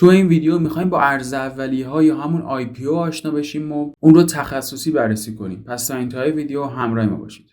تو این ویدیو میخوایم با ارز اولیه‌ها یا همون IPO آشنا بشیم و اون رو تخصصی بررسی کنیم. پس تا انتهای ویدیو همراه ما باشید.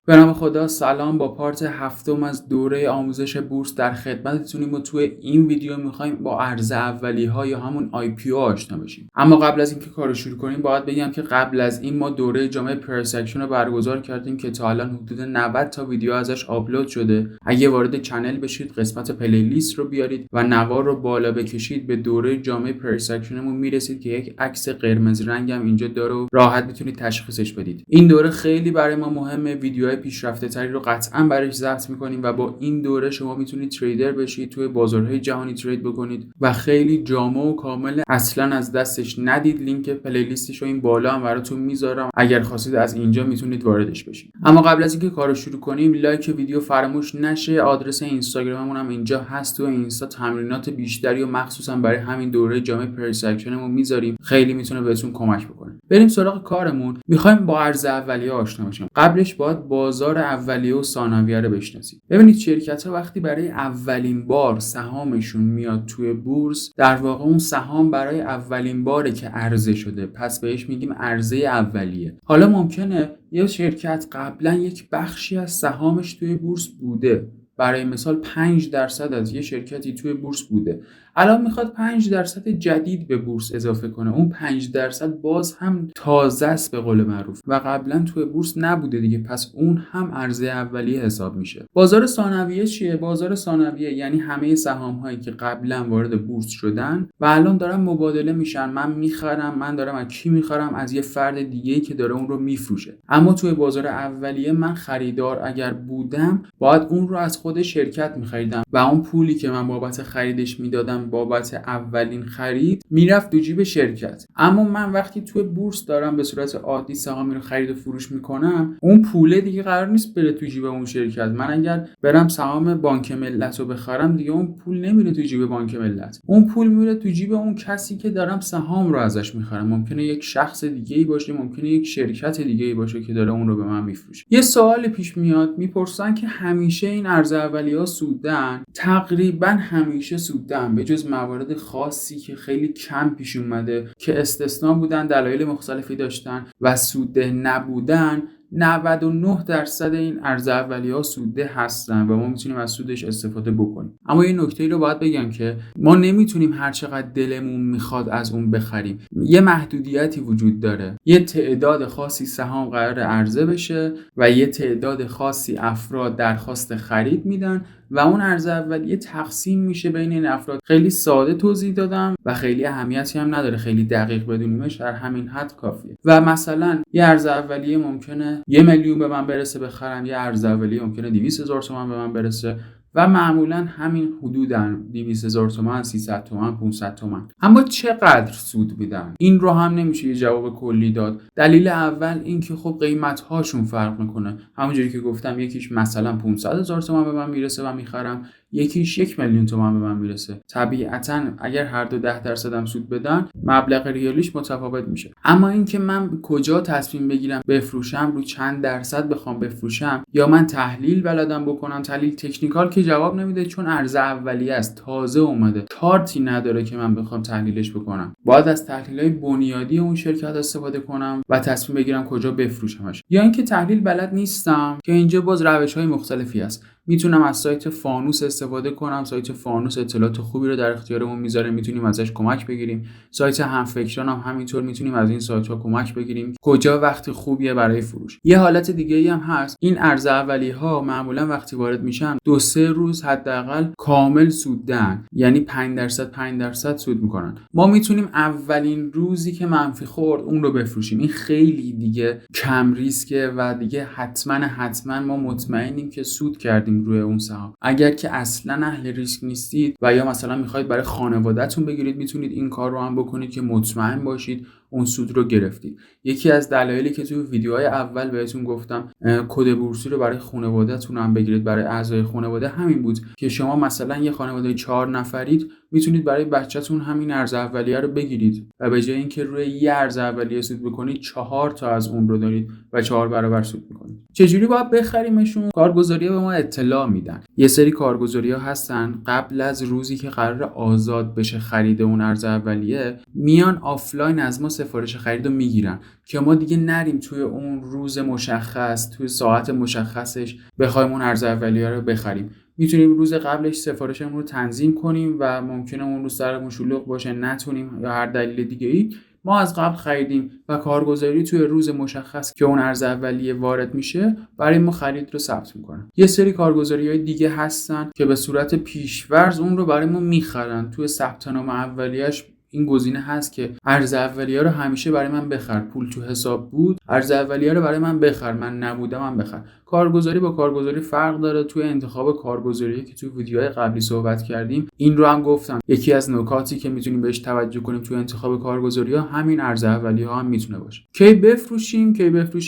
به نام خدا، سلام. با پارت هفتم از دوره آموزش بورس در خدمتتونیم و توی این ویدیو میخوایم با ارز اولیه‌ها یا همون IPO آشنا بشیم. اما قبل از اینکه کارو شروع کنیم باید بگم که قبل از این ما دوره جامعه پرسکشن رو برگزار کردیم که تا الان حدود 90 تا ویدیو ازش آپلود شده. اگه وارد کانال بشید، قسمت پلیلیست رو بیارید و نوار رو بالا بکشید، به دوره جامعه پرسکشنمون میرسید که یک عکس قرمز رنگ هم اینجا داره و راحت میتونید تشخیصش بدید. این دوره خیلی برای ما مهمه. ویدیو پیشرفته تری رو قطعا برایش ضبط می‌کنیم و با این دوره شما میتونید تریدر بشید، توی بازارهای جهانی ترید بکنید و خیلی جامع و کامل. اصلا از دستش ندید. لینک پلیلیستش رو این بالا هم براتون میذارم، اگر خواستید از اینجا میتونید واردش بشید. اما قبل از اینکه کارو شروع کنیم، لایک ویدیو فراموش نشه. آدرس اینستاگراممون هم اینجا هست. تو اینستا تمرینات بیشتری و مخصوصا برای همین دوره جامعه پرسکشنمون میذاریم، خیلی میتونه بهتون کمک بکنه. بریم سراغ کارمون. میخوایم با ارز اولیه آشنا بشیم. قبلش باید بازار اولیه و ثانویه رو بشناسید. ببینید شرکت‌ها وقتی برای اولین بار سهامشون میاد توی بورس، در واقع اون سهام برای اولین باره که عرضه شده، پس بهش میگیم عرضه اولیه. حالا ممکنه یه شرکت قبلا یک بخشی از سهامش توی بورس بوده، برای مثال 5% از یه شرکتی توی بورس بوده، الان میخواد 5% جدید به بورس اضافه کنه. اون 5% باز هم تازه است به قول معروف و قبلا توی بورس نبوده دیگه، پس اون هم عرضه اولیه حساب میشه. بازار ثانویه چیه؟ بازار ثانویه یعنی همه سهام هایی که قبلا وارد بورس شدن و الان دارن مبادله میشن. من میخرم، من دارم از کی میخرم؟ از یه فرد دیگه‌ای که داره اون رو میفروشه. اما توی بازار اولیه من خریدار اگر بودم، باید اون رو از خود شرکت میخریدم و اون پولی که من بابت خریدش میدادم بابت اولین خرید میرفت تو جیب شرکت. اما من وقتی توی بورس دارم به صورت عادی سهامی رو خرید و فروش میکنم، اون پوله دیگه قرار نیست بره تو جیب اون شرکت. من اگر برم سهام بانک ملت رو بخرم، دیگه اون پول نمیره تو جیب بانک ملت، اون پول میره تو جیب اون کسی که دارم سهام رو ازش میخرم. ممکنه یک شخص دیگه‌ای باشه، ممکنه یک شرکت دیگه‌ای باشه که داره اون رو به من میفروشه. یه سوال پیش میاد، میپرسن که همیشه این ارز اولیه‌ها سودن؟ تقریبا همیشه سودن، به جز موارد خاصی که خیلی کم پیش اومده که استثناء بودن، دلایل مختلفی داشتن و سوده نبودن. 99% این ارز اولیه‌ها سوده هستن و ما میتونیم از سودش استفاده بکنیم. اما یه نکته رو باید بگم که ما نمیتونیم هر چقدر دلمون میخواد از اون بخریم. یه محدودیتی وجود داره. یه تعداد خاصی سهام قرار عرضه بشه و یه تعداد خاصی افراد درخواست خرید میدن و اون ارز اولیه تقسیم میشه بین این افراد. خیلی ساده توضیح دادم و خیلی اهمیتی هم نداره خیلی دقیق بدونیمش، در همین حد کافیه. و مثلا یه ارز اولیه ممکنه 1 میلیون به من برسه بخرم، یه ارز اولیه ممکنه 200,000 تومان به من برسه و معمولا همین حدودن، 200,000 تومان، 300 تومان، 500 تومان. اما چقدر سود میدن؟ این رو هم نمیشه یه جواب کلی داد. دلیل اول این که خب قیمت هاشون فرق میکنه. همونجوری که گفتم، یکیش مثلا 500,000 تومان به من میرسه و میخرم، یکیش 1 میلیون تومان به من میرسه. طبیعتا اگر هر دو 10% هم سود بدن، مبلغ ریالیش متفاوت میشه. اما اینکه من کجا تصمیم بگیرم بفروشم، رو چند درصد بخوام بفروشم، یا من تحلیل بلدم بکنم، تحلیل تکنیکال که جواب نمیده، چون ارز اولیه است، تازه اومده، تارتی نداره که من بخوام تحلیلش بکنم. باید از تحلیل‌های بنیادی اون شرکت استفاده کنم و تصمیم بگیرم کجا بفروشمش. یا اینکه تحلیل بلد نیستم، که اینجا باز روش‌های مختلفی هست. میتونم از سایت فانوس استفاده کنم. سایت فانوس اطلاعات خوبی رو در اختیارمون میذاره، میتونیم ازش کمک بگیریم. سایت همفکران هم همینطور، میتونیم از این سایت ها کمک بگیریم کجا وقت خوبیه برای فروش. یه حالت دیگه‌ای هم هست، این ارز اولیه ها معمولا وقتی وارد میشن 2-3 روز حداقل کامل سودن، یعنی 5% سود میکنن. ما میتونیم اولین روزی که منفی خورد اون رو بفروشیم. این خیلی دیگه کم ریسکه و دیگه حتما ما مطمئنیم که سود کردیم روی اون سهام. اگر که اصلا اهل ریسک نیستید و یا مثلا میخواید برای خانواده‌تون بگیرید، میتونید این کار رو هم بکنید که مطمئن باشید اون سود رو گرفتید. یکی از دلایلی که توی ویدیوهای اول بهتون گفتم کد بورسی رو برای خانواده‌تون هم بگیرید، برای اعضای خانواده، همین بود که شما مثلا یه خانواده 4 نفرید میتونید برای بچه‌تون همین ارز اولیه رو بگیرید و به جای اینکه روی یه ارز اولیه سود بکنید 4 تا از اون رو دارید و 4 برابر سود میکنید. چجوری باید بخریمشون؟ کارگزاری‌ها به ما اطلاع میدن. یه سری کارگزاری‌ها هستن قبل از روزی که قرار آزاد بشه خرید اون ارز اولیه میان آفلاین از ما سفارش خرید رو میگیرن که ما دیگه نریم توی اون روز مشخص توی ساعت مشخصش بخوایم اون ارز اولیه رو بخریم. میتونیم روز قبلش سفارشمون رو تنظیم کنیم و ممکنه اون روز سرمون شلوغ باشه نتونیم یا هر دلیل دیگه ای ما از قبل خریدیم و کارگزاری توی روز مشخص که اون ارز اولیه وارد میشه برای ما خرید رو ثبت میکنن. یه سری کارگزاری‌های دیگه هستن که به صورت پیش‌ورز اون رو برای ما میخرن. توی ثبت نام اولیه‌اش این گزینه هست که ارز اولیه رو همیشه برای من بخر، پول تو حساب بود، ارز اولیه رو برای من بخر، من نبودم من بخر. کارگزاری با کارگزاری فرق داره. توی انتخاب کارگزاری که توی ویدیوهای قبلی صحبت کردیم این رو هم گفتم. یکی از نکاتی که میتونیم بهش توجه کنیم توی انتخاب کارگزاری ها همین ارز اولیه ها هم میتونه باشه. کی بفروشیم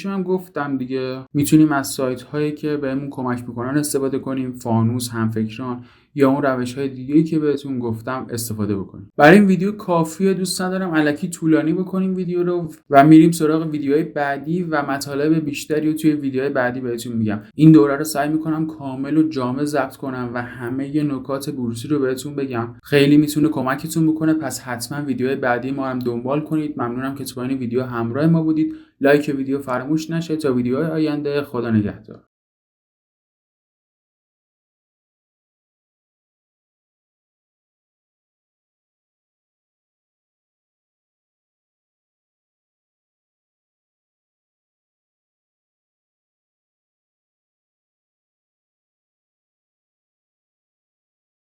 هم گفتم دیگه. میتونیم از سایت هایی که بهمون کمک میکنن استفاده کنیم، فانوس، همفکران یا اون روش‌های دیگه‌ای که بهتون گفتم استفاده بکنیم. برای این ویدیو کافیه. دوست ندارم الکی طولانی بکنیم ویدیو رو و میریم سراغ ویدیوهای بعدی و مطالب بیشتری رو توی ویدیوهای بعدی بهتون میگم. این دوره رو سعی میکنم کامل و جامع ضبط کنم و همه نکات بورسی رو بهتون بگم. خیلی میتونه کمکتون بکنه. پس حتما ویدیوهای بعدی ما هم دنبال کنید. ممنونم که تو این ویدیو همراه ما بودید. لایک ویدیو فراموش نشه. تا ویدیوهای آینده، خدا نگهدار.